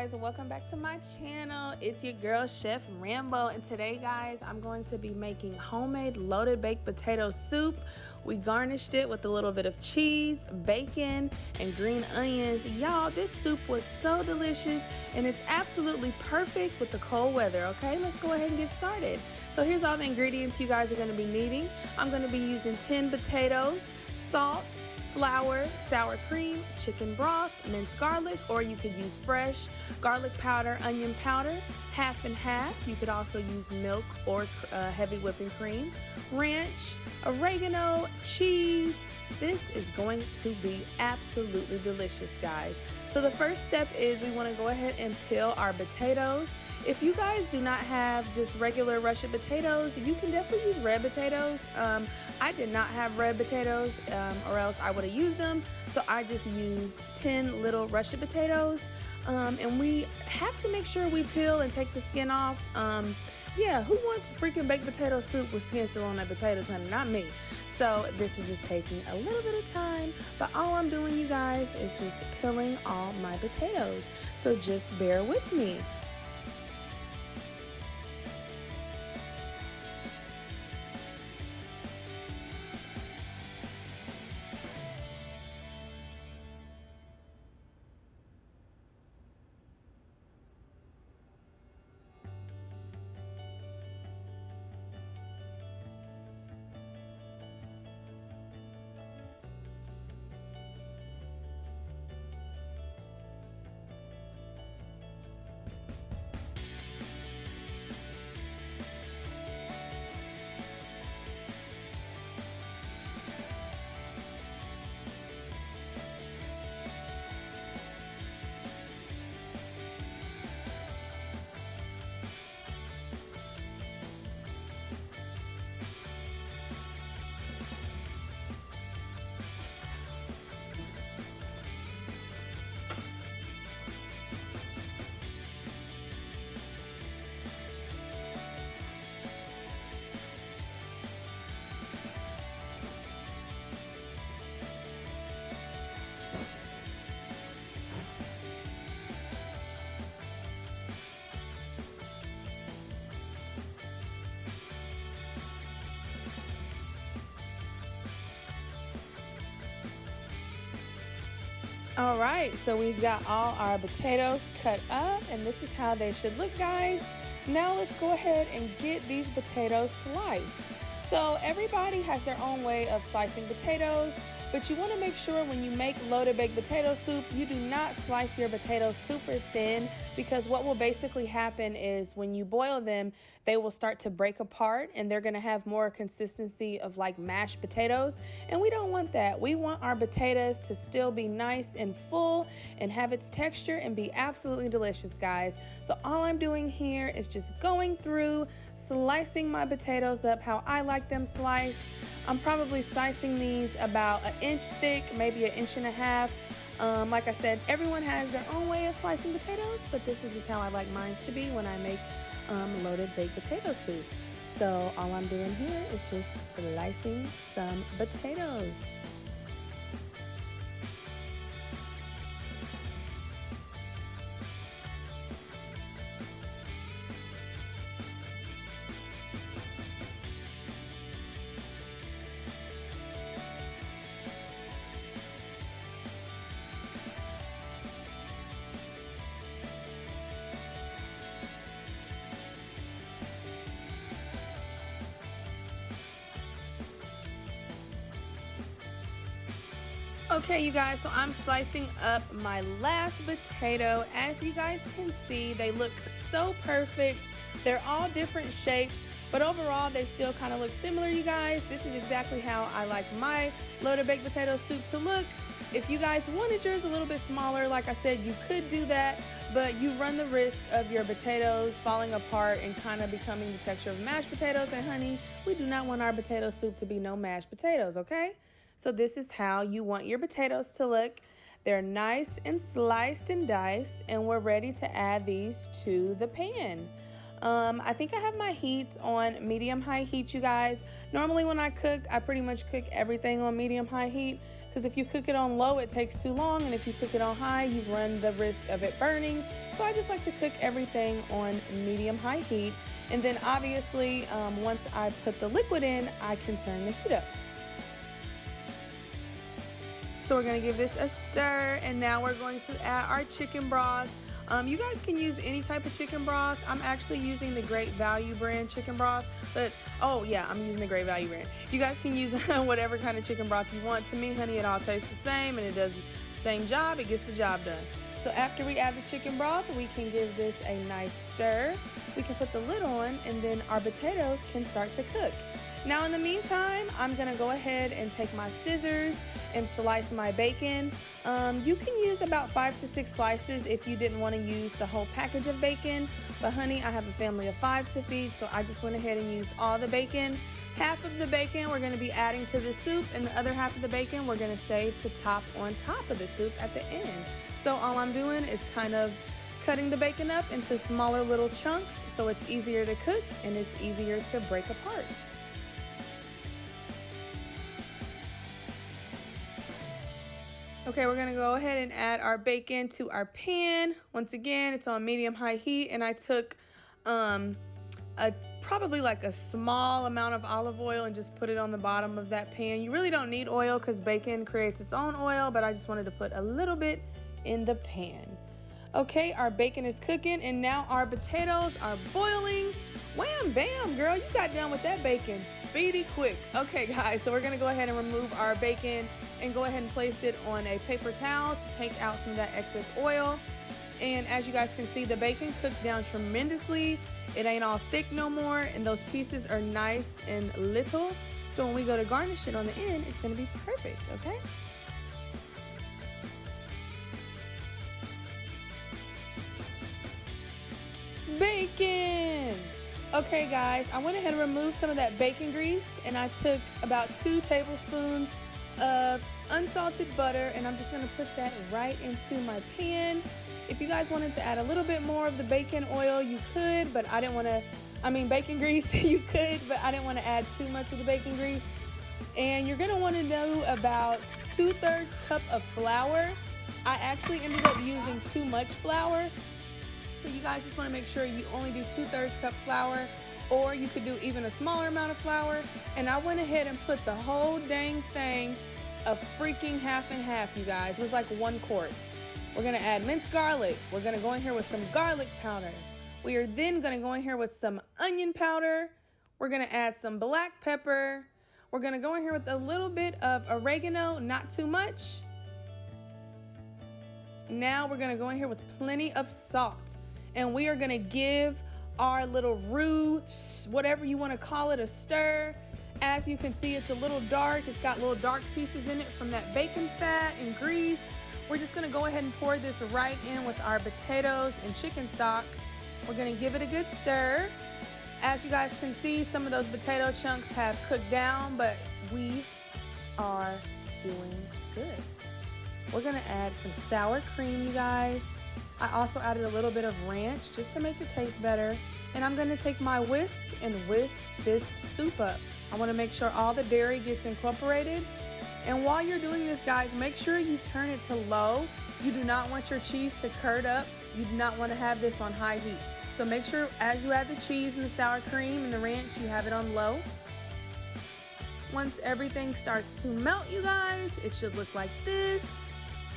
guys, welcome back to my channel. It's your girl Chef Rambo, and today guys I'm going to be making homemade loaded baked potato soup. We garnished it with a little bit of cheese, bacon, and green onions. Y'all, this soup was so delicious and it's absolutely perfect with the cold weather. Okay, let's go ahead and get started. So here's all the ingredients you guys are going to be needing. I'm going to be using 10 potatoes, salt, flour, sour cream, chicken broth, minced garlic, or you could use fresh, garlic powder, onion powder, half and half. You could also use milk or heavy whipping cream, ranch, oregano, cheese. This is going to be absolutely delicious, guys. So the first step is we want to go ahead and peel our potatoes. If you guys do not have just regular Russet potatoes, you can definitely use red potatoes. I did not have red potatoes or else I would have used them. So I just used 10 little Russet potatoes. And we have to make sure we peel and take the skin off. Yeah, who wants freaking baked potato soup with skin still on their potatoes, honey? Not me. So this is just taking a little bit of time, but all I'm doing, you guys, is just peeling all my potatoes. So just bear with me. All right, so we've got all our potatoes cut up, and this is how they should look, guys. Now let's go ahead and get these potatoes sliced. So everybody has their own way of slicing potatoes, but you want to make sure when you make loaded baked potato soup, you do not slice your potatoes super thin, because what will basically happen is when you boil them, they will start to break apart and they're going to have more consistency of like mashed potatoes. And we don't want that. We want our potatoes to still be nice and full and have its texture and be absolutely delicious, guys. So all I'm doing here is just going through, slicing my potatoes up how I like them sliced. I'm probably slicing these about an inch thick, maybe an inch and a half. Like I said, everyone has their own way of slicing potatoes, but this is just how I like mine to be when I make loaded baked potato soup. So all I'm doing here is just slicing some potatoes. Okay, you guys, so I'm slicing up my last potato. As you guys can see, they look so perfect. They're all different shapes, but overall they still kind of look similar, you guys. This is exactly how I like my loaded baked potato soup to look. If you guys wanted yours a little bit smaller, like I said, you could do that, but you run the risk of your potatoes falling apart and kind of becoming the texture of mashed potatoes. And honey, we do not want our potato soup to be no mashed potatoes, okay? So this is how you want your potatoes to look. They're nice and sliced and diced, and we're ready to add these to the pan. I think I have my heat on medium-high heat, you guys. Normally when I cook, I pretty much cook everything on medium-high heat because if you cook it on low, it takes too long, and if you cook it on high, you run the risk of it burning. So I just like to cook everything on medium-high heat, and then obviously once I put the liquid in, I can turn the heat up. So we're gonna give this a stir, and now we're going to add our chicken broth. You guys can use any type of chicken broth. I'm actually using the Great Value brand chicken broth, but oh yeah, I'm using the Great Value brand. You guys can use whatever kind of chicken broth you want. To me, honey, it all tastes the same, and it does the same job. It gets the job done. So after we add the chicken broth, we can give this a nice stir. We can put the lid on, and then our potatoes can start to cook. Now in the meantime, I'm gonna go ahead and take my scissors and slice my bacon. You can use about 5 to 6 slices if you didn't want to use the whole package of bacon. But honey, I have a family of 5 to feed, so I just went ahead and used all the bacon. Half of the bacon we're gonna be adding to the soup, and the other half of the bacon we're gonna save to top on top of the soup at the end. So all I'm doing is kind of cutting the bacon up into smaller little chunks so it's easier to cook and it's easier to break apart. Okay, we're gonna go ahead and add our bacon to our pan. Once again, it's on medium-high heat, and I took probably like a small amount of olive oil and just put it on the bottom of that pan. You really don't need oil because bacon creates its own oil, but I just wanted to put a little bit in the pan. Okay, our bacon is cooking, and now our potatoes are boiling. Wham, bam, girl, you got done with that bacon speedy quick. Okay, guys, so we're gonna go ahead and remove our bacon and go ahead and place it on a paper towel to take out some of that excess oil. And as you guys can see, the bacon cooked down tremendously. It ain't all thick no more, and those pieces are nice and little. So when we go to garnish it on the end, it's gonna be perfect, okay? Bacon! Okay guys, I went ahead and removed some of that bacon grease, and I took about 2 tablespoons of unsalted butter, and I'm just gonna put that right into my pan. If you guys wanted to add a little bit more of the bacon oil, you could, but I didn't want to, bacon grease, you could, but I didn't want to add too much of the bacon grease. And you're gonna want to do about 2/3 cup of flour. I actually ended up using too much flour. So you guys just want to make sure you only do 2/3 cup flour, or you could do even a smaller amount of flour. And I went ahead and put the whole dang thing a freaking half and half, you guys. It was like 1 quart. We're gonna add minced garlic. We're gonna go in here with some garlic powder. We are then gonna go in here with some onion powder. We're gonna add some black pepper. We're gonna go in here with a little bit of oregano, not too much. Now we're gonna go in here with plenty of salt. And we are gonna give our little roux, whatever you wanna call it, a stir. As you can see, it's a little dark. It's got little dark pieces in it from that bacon fat and grease. We're just gonna go ahead and pour this right in with our potatoes and chicken stock. We're gonna give it a good stir. As you guys can see, some of those potato chunks have cooked down, but we are doing good. We're gonna add some sour cream, you guys. I also added a little bit of ranch just to make it taste better. And I'm gonna take my whisk and whisk this soup up. I wanna make sure all the dairy gets incorporated. And while you're doing this, guys, make sure you turn it to low. You do not want your cheese to curd up. You do not wanna have this on high heat. So make sure as you add the cheese and the sour cream and the ranch, you have it on low. Once everything starts to melt, you guys, it should look like this.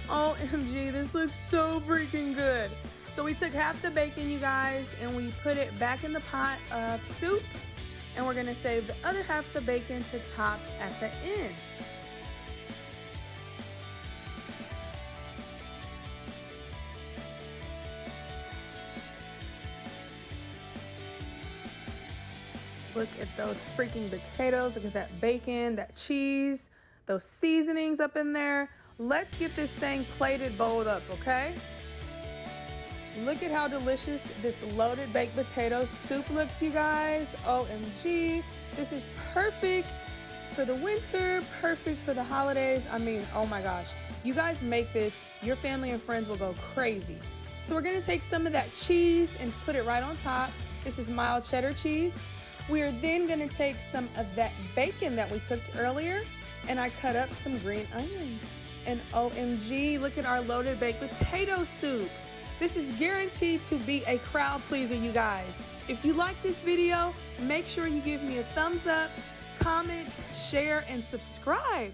OMG, this looks so freaking good. So we took half the bacon, you guys, and we put it back in the pot of soup, and we're gonna save the other half of the bacon to top at the end. Look at those freaking potatoes. Look at that bacon, that cheese, those seasonings up in there. Let's get this thing plated, bowled up, okay? Look at how delicious this loaded baked potato soup looks, you guys. OMG. This is perfect for the winter, perfect for the holidays. Oh my gosh. You guys make this, your family and friends will go crazy. So we're gonna take some of that cheese and put it right on top. This is mild cheddar cheese. We are then gonna take some of that bacon that we cooked earlier, And I cut up some green onions. And OMG, look at our loaded baked potato soup. This is guaranteed to be a crowd pleaser, you guys. If you like this video, make sure you give me a thumbs up, comment, share, and subscribe.